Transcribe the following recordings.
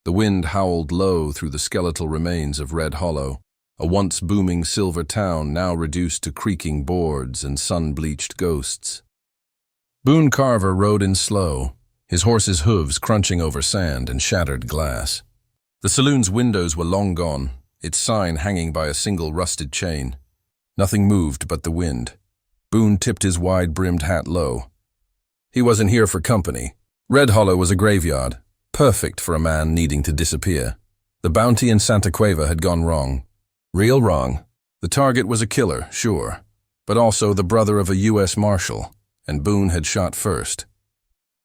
The wind howled low through the skeletal remains of Red Hollow, a once booming silver town now reduced to creaking boards and sun-bleached ghosts. Boone Carver rode in slow, his horse's hooves crunching over sand and shattered glass. The saloon's windows were long gone, its sign hanging by a single rusted chain. Nothing moved but the wind. Boone tipped his wide-brimmed hat low. He wasn't here for company. Red Hollow was a graveyard, perfect for a man needing to disappear. The bounty in Santa Cueva had gone wrong. Real wrong. The target was a killer, sure, but also the brother of a U.S. Marshal, and Boone had shot first.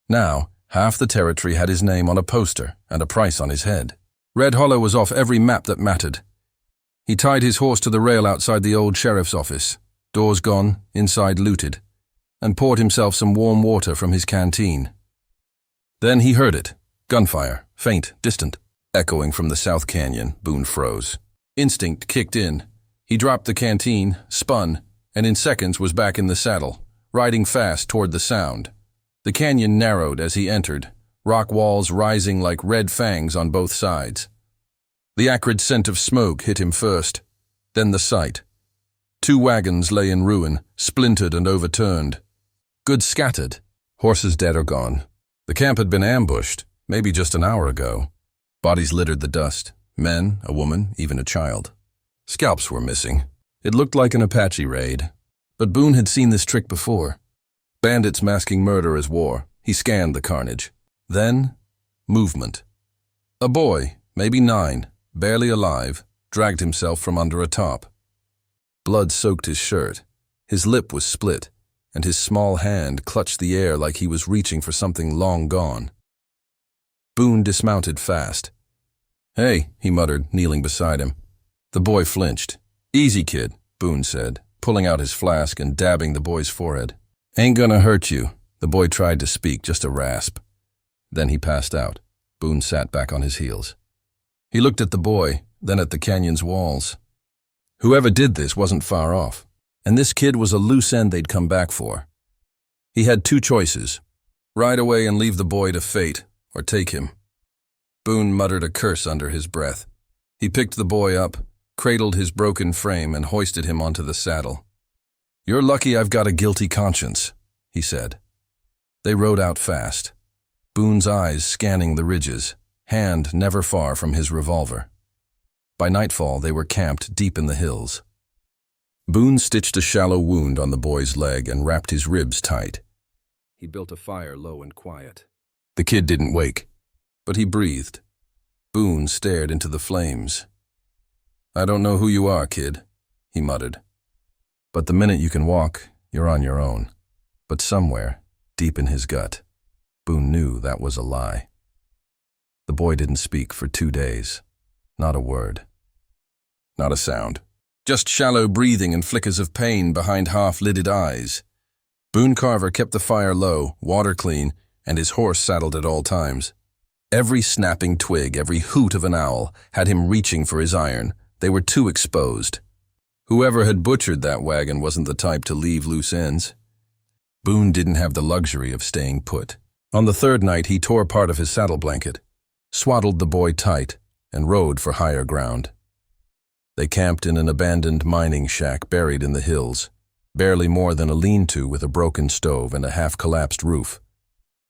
Now, half the territory had his name on a poster and a price on his head. Red Hollow was off every map that mattered. He tied his horse to the rail outside the old sheriff's office, doors gone, inside looted, and poured himself some warm water from his canteen. Then he heard it. Gunfire, faint, distant, echoing from the South Canyon. Boone froze. Instinct kicked in. He dropped the canteen, spun, and in seconds was back in the saddle, riding fast toward the sound. The canyon narrowed as he entered, rock walls rising like red fangs on both sides. The acrid scent of smoke hit him first, then the sight. 2 wagons lay in ruin, splintered and overturned. Goods scattered, horses dead or gone. The camp had been ambushed, maybe just an hour ago. Bodies littered the dust, men, a woman, even a child. Scalps were missing. It looked like an Apache raid. But Boone had seen this trick before. Bandits masking murder as war. He scanned the carnage. Then, movement. A boy, maybe 9, barely alive, dragged himself from under a top. Blood soaked his shirt. His lip was split, and his small hand clutched the air like he was reaching for something long gone. Boone dismounted fast. "Hey," he muttered, kneeling beside him. The boy flinched. "Easy, kid," Boone said, pulling out his flask and dabbing the boy's forehead. "Ain't gonna hurt you." The boy tried to speak, just a rasp. Then he passed out. Boone sat back on his heels. He looked at the boy, then at the canyon's walls. Whoever did this wasn't far off, and this kid was a loose end they'd come back for. He had 2 choices: ride away and leave the boy to fate, or take him. Boone muttered a curse under his breath. He picked the boy up, cradled his broken frame, and hoisted him onto the saddle. "You're lucky I've got a guilty conscience," he said. They rode out fast, Boone's eyes scanning the ridges, hand never far from his revolver. By nightfall, they were camped deep in the hills. Boone stitched a shallow wound on the boy's leg and wrapped his ribs tight. He built a fire low and quiet. The kid didn't wake, but he breathed. Boone stared into the flames. "I don't know who you are, kid," he muttered. "But the minute you can walk, you're on your own." But somewhere, deep in his gut, Boone knew that was a lie. The boy didn't speak for 2 days. Not a word. Not a sound. Just shallow breathing and flickers of pain behind half-lidded eyes. Boone Carver kept the fire low, water clean, and his horse saddled at all times. Every snapping twig, every hoot of an owl, had him reaching for his iron. They were too exposed. Whoever had butchered that wagon wasn't the type to leave loose ends. Boone didn't have the luxury of staying put. On the 3rd night, he tore part of his saddle blanket, swaddled the boy tight, and rode for higher ground. They camped in an abandoned mining shack buried in the hills, barely more than a lean-to with a broken stove and a half-collapsed roof.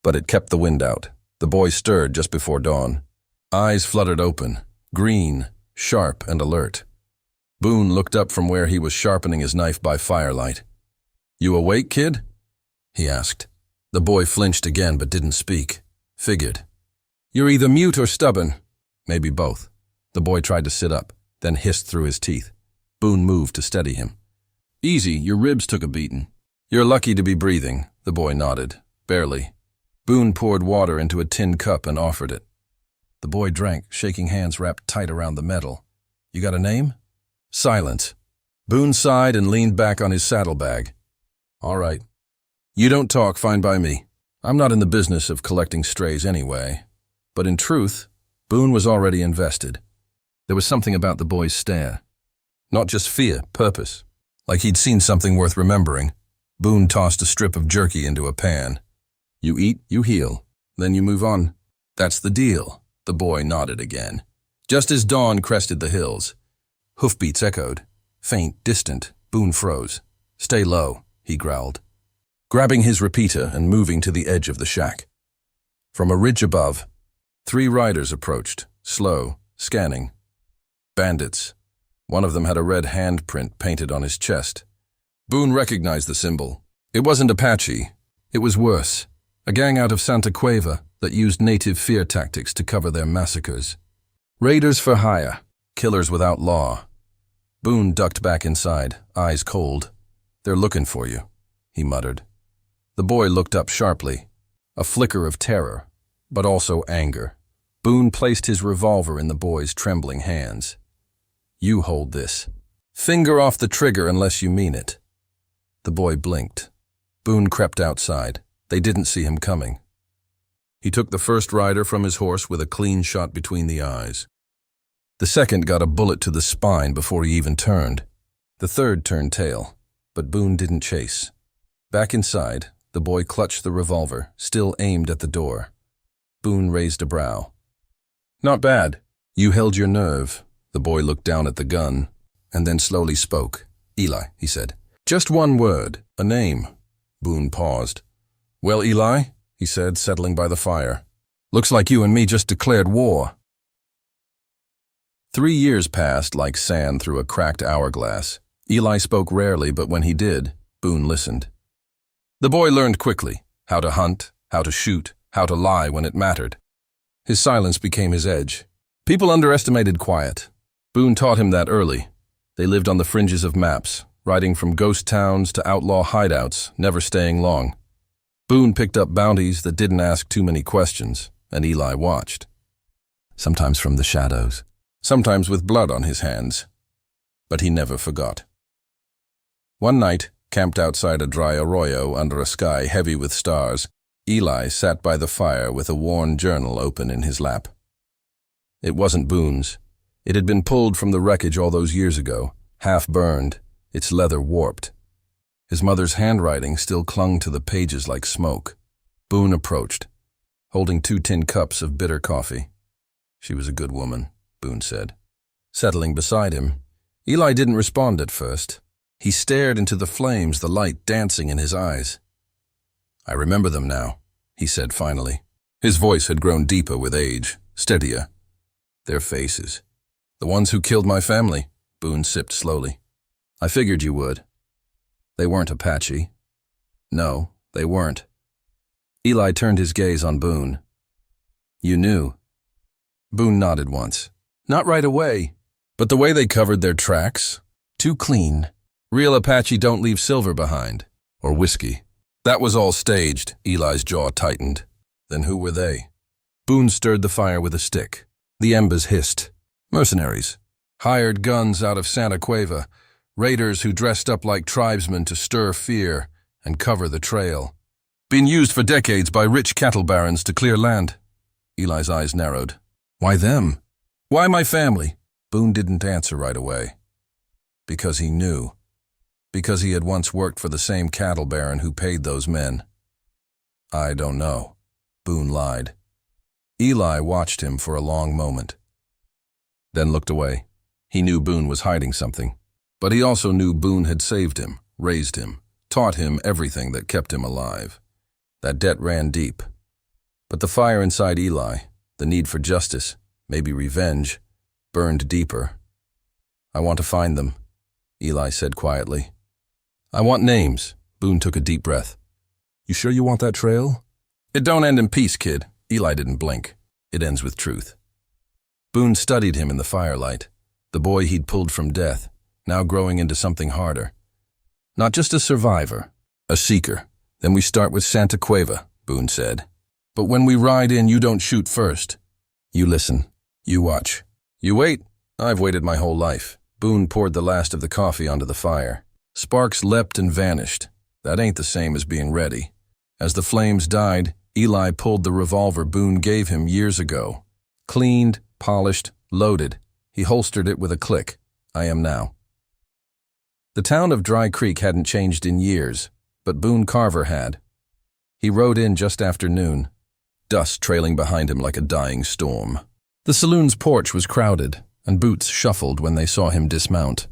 But it kept the wind out. The boy stirred just before dawn. Eyes fluttered open, green, sharp, and alert. Boone looked up from where he was sharpening his knife by firelight. "You awake, kid?" he asked. The boy flinched again but didn't speak. Figured. "You're either mute or stubborn." "Maybe both." The boy tried to sit up, then hissed through his teeth. Boone moved to steady him. "Easy, your ribs took a beating." "You're lucky to be breathing," the boy nodded. "Barely." Boone poured water into a tin cup and offered it. The boy drank, shaking hands wrapped tight around the metal. "You got a name?" Silence. Boone sighed and leaned back on his saddlebag. "All right. You don't talk, fine by me. I'm not in the business of collecting strays anyway." But in truth, Boone was already invested. There was something about the boy's stare. Not just fear, purpose. Like he'd seen something worth remembering. Boone tossed a strip of jerky into a pan. "You eat, you heal. Then you move on. That's the deal," The boy nodded again. Just as dawn crested the hills, hoofbeats echoed. Faint, distant, Boone froze. "Stay low," he growled, grabbing his repeater and moving to the edge of the shack. From a ridge above, 3 riders approached, slow, scanning. Bandits. One of them had a red handprint painted on his chest. Boone recognized the symbol. It wasn't Apache. It was worse. A gang out of Santa Cueva that used native fear tactics to cover their massacres. Raiders for hire. Killers without law. Boone ducked back inside, eyes cold. "They're looking for you," he muttered. The boy looked up sharply, a flicker of terror, but also anger. Boone placed his revolver in the boy's trembling hands. "You hold this. Finger off the trigger unless you mean it." The boy blinked. Boone crept outside. They didn't see him coming. He took the first rider from his horse with a clean shot between the eyes. The second got a bullet to the spine before he even turned. The third turned tail, but Boone didn't chase. Back inside, the boy clutched the revolver, still aimed at the door. Boone raised a brow. "Not bad. You held your nerve." The boy looked down at the gun, and then slowly spoke. "Eli," he said. "Just one word, a name." Boone paused. "Well, Eli," he said, settling by the fire. "Looks like you and me just declared war." 3 years passed like sand through a cracked hourglass. Eli spoke rarely, but when he did, Boone listened. The boy learned quickly how to hunt, how to shoot, how to lie when it mattered. His silence became his edge. People underestimated quiet. Boone taught him that early. They lived on the fringes of maps, riding from ghost towns to outlaw hideouts, never staying long. Boone picked up bounties that didn't ask too many questions, and Eli watched. Sometimes from the shadows, sometimes with blood on his hands. But he never forgot. One night, camped outside a dry arroyo under a sky heavy with stars, Eli sat by the fire with a worn journal open in his lap. It wasn't Boone's. It had been pulled from the wreckage all those years ago, half burned, its leather warped. His mother's handwriting still clung to the pages like smoke. Boone approached, holding 2 tin cups of bitter coffee. "She was a good woman," Boone said. Settling beside him, Eli didn't respond at first. He stared into the flames, the light dancing in his eyes. "I remember them now," he said finally. His voice had grown deeper with age, steadier. "Their faces. The ones who killed my family," Boone sipped slowly. "I figured you would. They weren't Apache." "No, they weren't." Eli turned his gaze on Boone. "You knew." Boone nodded once. "Not right away, but the way they covered their tracks, too clean. Real Apache don't leave silver behind, or whiskey." "That was all staged," Eli's jaw tightened. "Then who were they?" Boone stirred the fire with a stick. The embers hissed. "Mercenaries. Hired guns out of Santa Cueva. Raiders who dressed up like tribesmen to stir fear and cover the trail. Been used for decades by rich cattle barons to clear land." Eli's eyes narrowed. "Why them? Why my family?" Boone didn't answer right away. Because he knew. Because he had once worked for the same cattle baron who paid those men. "I don't know," Boone lied. Eli watched him for a long moment, then looked away. He knew Boone was hiding something, but he also knew Boone had saved him, raised him, taught him everything that kept him alive. That debt ran deep. But the fire inside Eli, the need for justice, maybe revenge, burned deeper. "I want to find them," Eli said quietly. "I want names." Boone took a deep breath. "You sure you want that trail?" "It don't end in peace, kid." Eli didn't blink. "It ends with truth." Boone studied him in the firelight, the boy he'd pulled from death, now growing into something harder. Not just a survivor, a seeker. "Then we start with Santa Cueva," Boone said. "But when we ride in, you don't shoot first. You listen. You watch. You wait. I've waited my whole life." Boone poured the last of the coffee onto the fire. Sparks leapt and vanished. That ain't the same as being ready. As the flames died, Eli pulled the revolver Boone gave him years ago. Cleaned, polished, loaded. He holstered it with a click. "I am now." The town of Dry Creek hadn't changed in years, but Boone Carver had. He rode in just after noon, dust trailing behind him like a dying storm. The saloon's porch was crowded, and boots shuffled when they saw him dismount.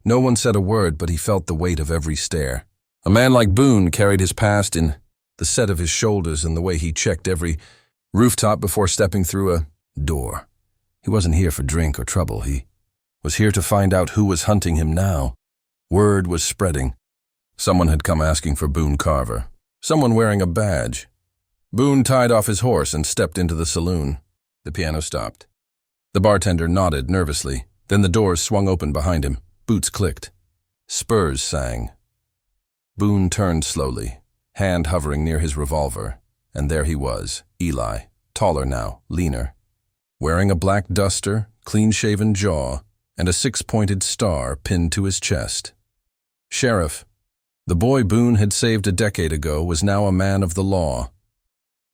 No one said a word, but he felt the weight of every stare. A man like Boone carried his past in the set of his shoulders and the way he checked every rooftop before stepping through a door. He wasn't here for drink or trouble. He was here to find out who was hunting him now. Word was spreading. Someone had come asking for Boone Carver. Someone wearing a badge. Boone tied off his horse and stepped into the saloon. The piano stopped. The bartender nodded nervously. Then the doors swung open behind him. Boots clicked. Spurs sang. Boone turned slowly, hand hovering near his revolver, and there he was, Eli, taller now, leaner, wearing a black duster, clean-shaven jaw, and a six-pointed star pinned to his chest. Sheriff, the boy Boone had saved a decade ago, was now a man of the law.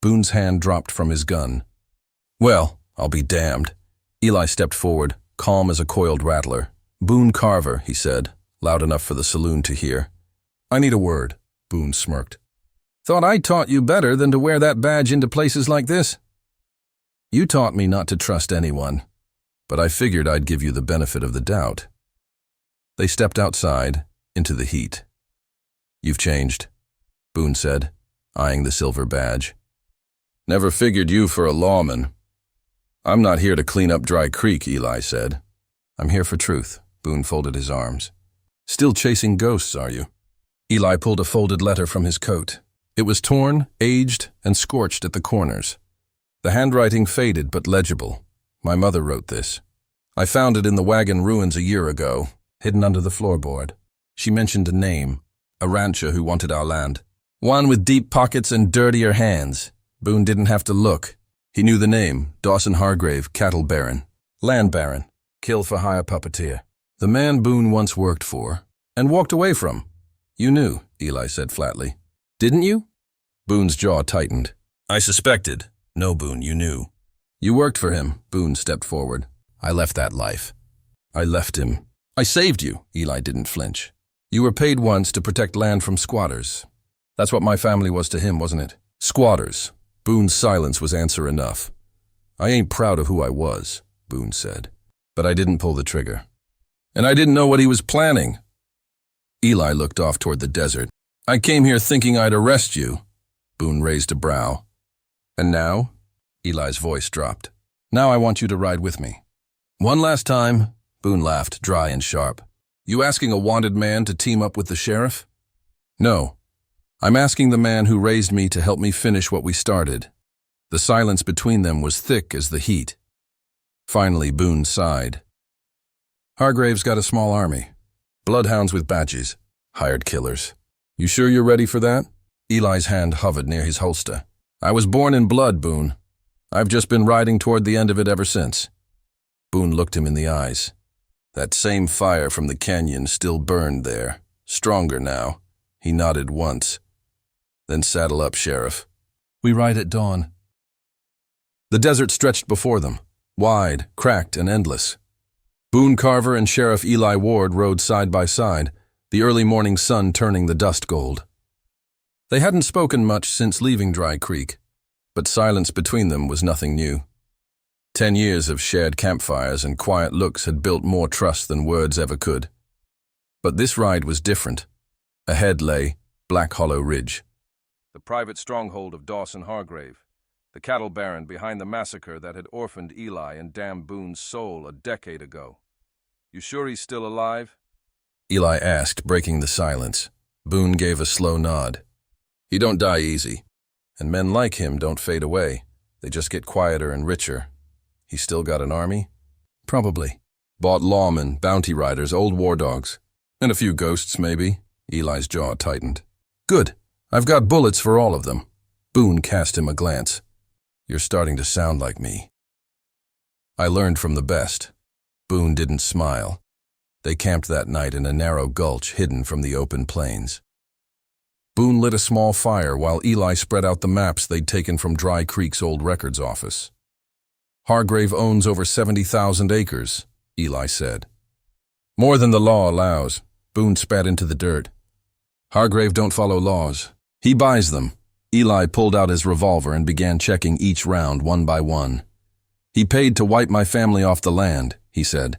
Boone's hand dropped from his gun. Well, I'll be damned. Eli stepped forward, calm as a coiled rattler. Boone Carver, he said, loud enough for the saloon to hear. I need a word, Boone smirked. Thought I taught you better than to wear that badge into places like this? You taught me not to trust anyone, but I figured I'd give you the benefit of the doubt. They stepped outside, into the heat. You've changed, Boone said, eyeing the silver badge. Never figured you for a lawman. I'm not here to clean up Dry Creek, Eli said. I'm here for truth, Boone folded his arms. Still chasing ghosts, are you? Eli pulled a folded letter from his coat. It was torn, aged, and scorched at the corners. The handwriting faded but legible. My mother wrote this. I found it in the wagon ruins a year ago, hidden under the floorboard. She mentioned a name, a rancher who wanted our land. One with deep pockets and dirtier hands. Boone didn't have to look. He knew the name, Dawson Hargrave, cattle baron. Land baron, kill-for-hire puppeteer. The man Boone once worked for, and walked away from. You knew, Eli said flatly. Didn't you? Boone's jaw tightened. I suspected. No, Boone, you knew. You worked for him, Boone stepped forward. I left that life. I left him. I saved you, Eli didn't flinch. You were paid once to protect land from squatters. That's what my family was to him, wasn't it? Squatters. Boone's silence was answer enough. I ain't proud of who I was, Boone said, but I didn't pull the trigger. And I didn't know what he was planning. Eli looked off toward the desert. I came here thinking I'd arrest you. Boone raised a brow. And now? Eli's voice dropped. Now I want you to ride with me. One last time, Boone laughed, dry and sharp. You asking a wanted man to team up with the sheriff? No. I'm asking the man who raised me to help me finish what we started. The silence between them was thick as the heat. Finally, Boone sighed. Hargrave's got a small army. Bloodhounds with badges. Hired killers. You sure you're ready for that? Eli's hand hovered near his holster. I was born in blood, Boone. I've just been riding toward the end of it ever since. Boone looked him in the eyes. That same fire from the canyon still burned there. Stronger now. He nodded once. Then saddle up, Sheriff. We ride at dawn. The desert stretched before them, wide, cracked, and endless. Boone Carver and Sheriff Eli Ward rode side by side, the early morning sun turning the dust gold. They hadn't spoken much since leaving Dry Creek, but silence between them was nothing new. 10 years of shared campfires and quiet looks had built more trust than words ever could. But this ride was different. Ahead lay Black Hollow Ridge, the private stronghold of Dawson Hargrave, the cattle baron behind the massacre that had orphaned Eli and damned Boone's soul a decade ago. You sure he's still alive? Eli asked, breaking the silence. Boone gave a slow nod. He don't die easy, and men like him don't fade away. They just get quieter and richer. He still got an army? Probably. Bought lawmen, bounty riders, old war dogs. And a few ghosts, maybe. Eli's jaw tightened. Good. I've got bullets for all of them. Boone cast him a glance. You're starting to sound like me. I learned from the best. Boone didn't smile. They camped that night in a narrow gulch hidden from the open plains. Boone lit a small fire while Eli spread out the maps they'd taken from Dry Creek's old records office. Hargrave owns over 70,000 acres, Eli said. More than the law allows. Boone spat into the dirt. Hargrave don't follow laws. He buys them. Eli pulled out his revolver and began checking each round one by one. He paid to wipe my family off the land, he said,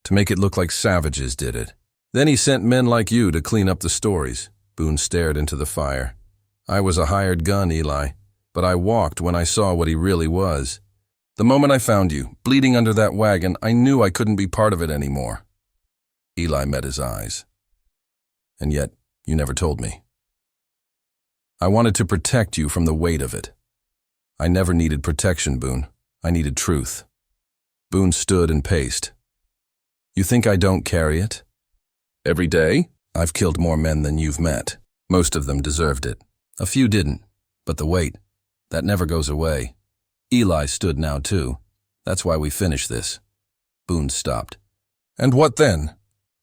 to make it look like savages did it. Then he sent men like you to clean up the stories. Boone stared into the fire. I was a hired gun, Eli, but I walked when I saw what he really was. The moment I found you, bleeding under that wagon, I knew I couldn't be part of it anymore. Eli met his eyes. And yet, you never told me. I wanted to protect you from the weight of it. I never needed protection, Boone. I needed truth. Boone stood and paced. You think I don't carry it? Every day, I've killed more men than you've met. Most of them deserved it. A few didn't, but the weight, that never goes away. Eli stood now too. That's why we finished this. Boone stopped. And what then?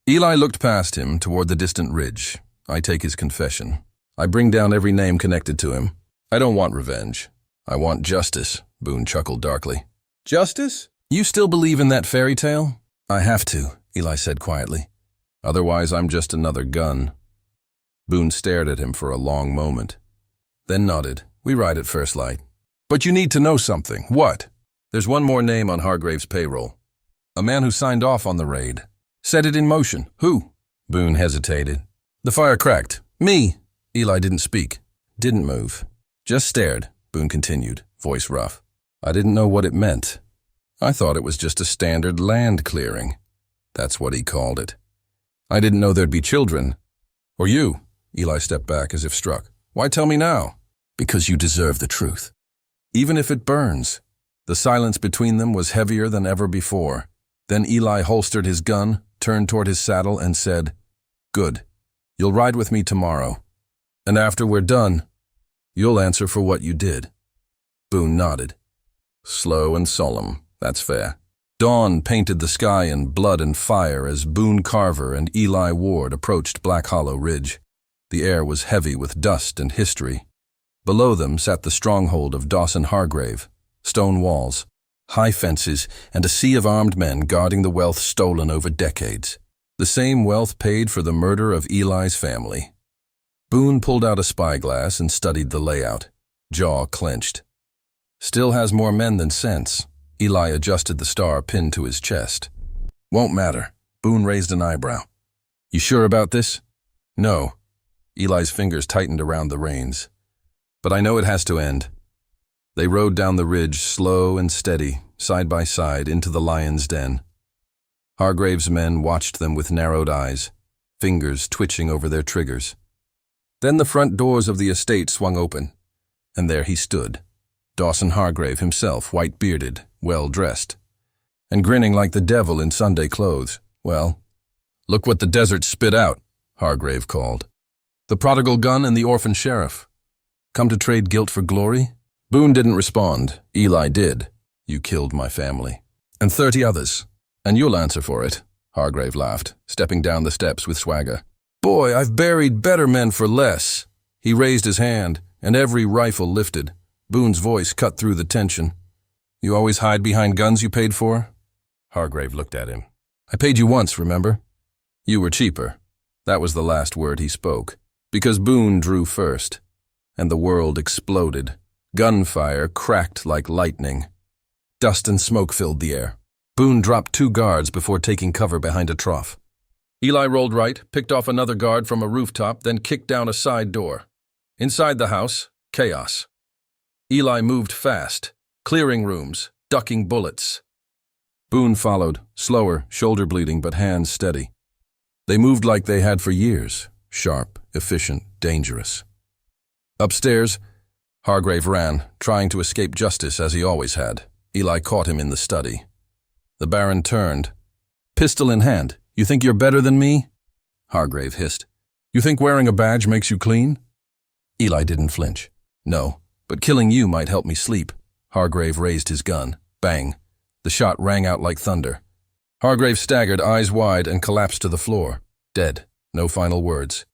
Eli looked past him toward the distant ridge. I take his confession. I bring down every name connected to him. I don't want revenge. I want justice, Boone chuckled darkly. Justice? You still believe in that fairy tale? I have to, Eli said quietly. Otherwise, I'm just another gun. Boone stared at him for a long moment, then nodded. We ride at first light. But you need to know something. What? There's one more name on Hargrave's payroll. A man who signed off on the raid. Set it in motion. Who? Boone hesitated. The fire cracked. Me. Eli didn't speak. Didn't move. Just stared, Boone continued, voice rough. I didn't know what it meant. I thought it was just a standard land clearing. That's what he called it. I didn't know there'd be children. Or you. Eli stepped back as if struck. Why tell me now? Because you deserve the truth. Even if it burns. The silence between them was heavier than ever before. Then Eli holstered his gun, turned toward his saddle, and said, Good. You'll ride with me tomorrow. And after we're done, you'll answer for what you did. Boone nodded. Slow and solemn. That's fair. Dawn painted the sky in blood and fire as Boone Carver and Eli Ward approached Black Hollow Ridge. The air was heavy with dust and history. Below them sat the stronghold of Dawson Hargrave, stone walls, high fences, and a sea of armed men guarding the wealth stolen over decades. The same wealth paid for the murder of Eli's family. Boone pulled out a spyglass and studied the layout, jaw clenched. Still has more men than sense. Eli adjusted the star pinned to his chest. Won't matter. Boone raised an eyebrow. You sure about this? No. Eli's fingers tightened around the reins. But I know it has to end. They rode down the ridge slow and steady, side by side, into the lion's den. Hargrave's men watched them with narrowed eyes, fingers twitching over their triggers. Then the front doors of the estate swung open, and there he stood, Dawson Hargrave himself, white-bearded, well-dressed, and grinning like the devil in Sunday clothes. Well, look what the desert spit out, Hargrave called. The prodigal gun and the orphan sheriff. Come to trade guilt for glory? Boone didn't respond. Eli did. You killed my family. And 30 others. And you'll answer for it, Hargrave laughed, stepping down the steps with swagger. Boy, I've buried better men for less. He raised his hand, and every rifle lifted. Boone's voice cut through the tension. You always hide behind guns you paid for? Hargrave looked at him. I paid you once, remember? You were cheaper. That was the last word he spoke. Because Boone drew first. And the world exploded. Gunfire cracked like lightning. Dust and smoke filled the air. Boone dropped 2 guards before taking cover behind a trough. Eli rolled right, picked off another guard from a rooftop, then kicked down a side door. Inside the house, chaos. Eli moved fast, clearing rooms, ducking bullets. Boone followed, slower, shoulder bleeding, but hands steady. They moved like they had for years, sharp, efficient, dangerous. Upstairs, Hargrave ran, trying to escape justice as he always had. Eli caught him in the study. The Baron turned. Pistol in hand. You think you're better than me? Hargrave hissed. You think wearing a badge makes you clean? Eli didn't flinch. No, but killing you might help me sleep. Hargrave raised his gun. Bang. The shot rang out like thunder. Hargrave staggered, eyes wide, and collapsed to the floor. Dead. No final words.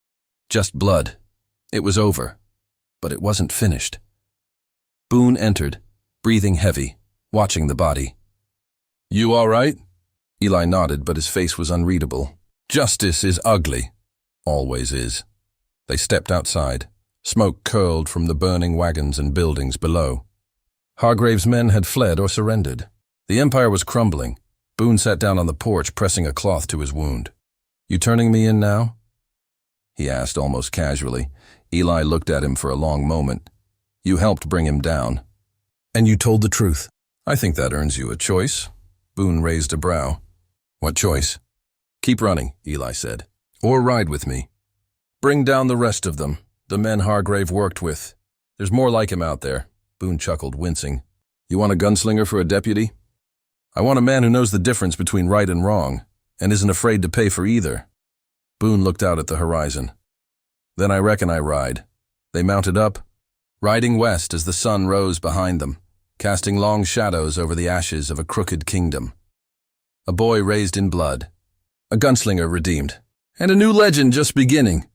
Just blood. It was over. But it wasn't finished. Boone entered, breathing heavy, watching the body. You all right? Eli nodded, but his face was unreadable. Justice is ugly. Always is. They stepped outside. Smoke curled from the burning wagons and buildings below. Hargrave's men had fled or surrendered. The empire was crumbling. Boone sat down on the porch, pressing a cloth to his wound. "You turning me in now?" he asked almost casually. Eli looked at him for a long moment. "You helped bring him down. And you told the truth. I think that earns you a choice." Boone raised a brow. "What choice?" "Keep running," Eli said. "Or ride with me. Bring down the rest of them, the men Hargrave worked with. There's more like him out there." Boone chuckled, wincing. "You want a gunslinger for a deputy?" "I want a man who knows the difference between right and wrong, and isn't afraid to pay for either." Boone looked out at the horizon. "Then I reckon I ride." They mounted up, riding west as the sun rose behind them, casting long shadows over the ashes of a crooked kingdom. A boy raised in blood, a gunslinger redeemed, and a new legend just beginning.